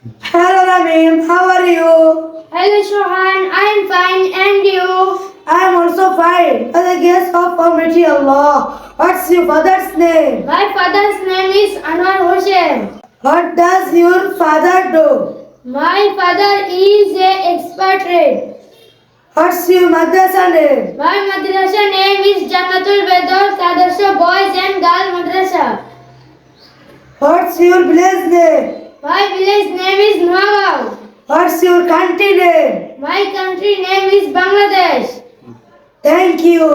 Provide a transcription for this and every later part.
Hello Ramim, how are you? Hello Shohan, I am fine and you? I am also fine. As a guest of Almighty Allah, what's your father's name? My father's name is Anwar Hossain. What does your father do? My father is a expatriate. What's your madrasa name? My madrasa name is Jannatul Firdaus Adarsha Boys and Girls Madrasa. What's your village name? My village name is Nuagaon. What's your country name? My country name is Bangladesh. Thank you.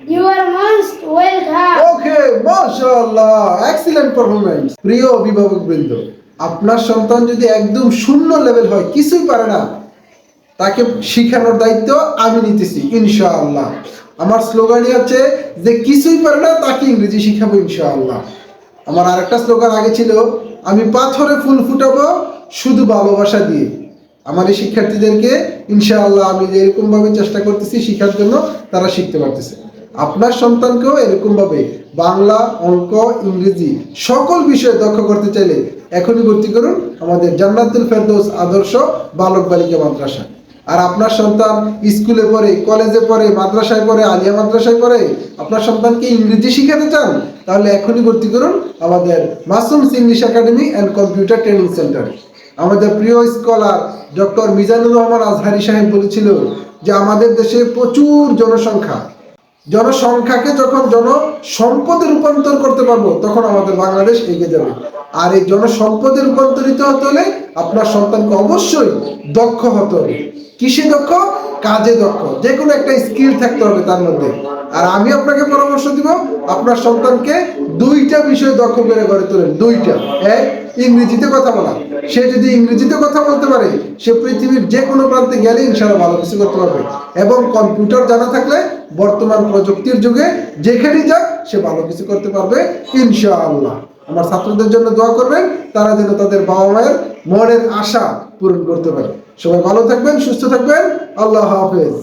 You are most welcome. ওকে মাশাআল্লাহ, excellent performance. প্রিয় অভিভাবকবৃন্দ, আপনার সন্তান যদি একদম শূন্য level হয়, কিছুই পারে না, তাকে শিখানোর দায়িত্ব আমি নিতেছি ইনশাআল্লাহ। আমার স্লোগানই হচ্ছে যে কিছুই পারে না তাকে ইংরেজি শিখাবো ইনশাআল্লাহ। আমার আরেকটা স্লোগান আগে ছিল, আমি পাথরে ফুল ফুটাবো শুধু ভালোবাসা দিয়ে। আমার এই শিক্ষার্থীদেরকে ইনশাআল্লাহ আমি এরকমভাবে চেষ্টা করতেছি শিখার জন্য, তারা শিখতে পারতেছে। আপনার সন্তানকেও এরকমভাবে বাংলা, অঙ্ক, ইংরেজি সকল বিষয়ে দক্ষ করতে চাইলে এখনই ভর্তি করুন আমাদের জান্নাতুল ফেরদৌস আদর্শ বালক বালিকা মাদ্রাসা। আর আপনার সন্তান স্কুলে পড়ে, কলেজে পড়ে, মাদ্রাসায় পড়ে, আলিয়া মাদ্রাসায় পড়ে, আপনার সন্তানকে ইংরেজি শিখাতে চান, তাহলে এখনই ভর্তি করুন আমাদের Masum's English academy and computer training সেন্টারে। আমাদের প্রিয় স্কলার ডক্টর মিজানুর রহমান আজহারি সাহেব বলেছিল যে আমাদের দেশে প্রচুর জনসংখ্যাকে যখন জনসম্পদে রূপান্তর করতে পারবো, তখন আমাদের বাংলাদেশ এগিয়ে যাবে। আর এই জনসম্পদে রূপান্তরিত হতে হলে আপনার সন্তানকে অবশ্যই দক্ষ হতে হবে। কিসে দক্ষ? কাজে দক্ষ। যে কোনো একটা স্কিল থাকতে হবে তার মধ্যে। আর আমি আপনাকে পরামর্শ দিব, আপনার সন্তানকে দুইটা বিষয়ে দক্ষ করে গড়ে তোলেন। দুইটা। এক, ইংরেজিতে কথা বলা। সে যদি ইংরেজিতে কথা বলতে পারে, সে পৃথিবীর যে কোনো প্রান্তে গেলে ইনশাআল্লাহ ভালো কিছু করতে পারবে। এবং কম্পিউটার জানা থাকলে বর্তমান প্রযুক্তির যুগে যেখানেই যাক সে ভালো কিছু করতে পারবে ইনশাআল্লাহ। আমার ছাত্রদের জন্য দোয়া করবেন, তারা যেন তাদের বাবা মায়ের মনের আশা পূরণ করতে পারে। সবাই ভালো থাকবেন, সুস্থ থাকবেন। আল্লাহ হাফেজ।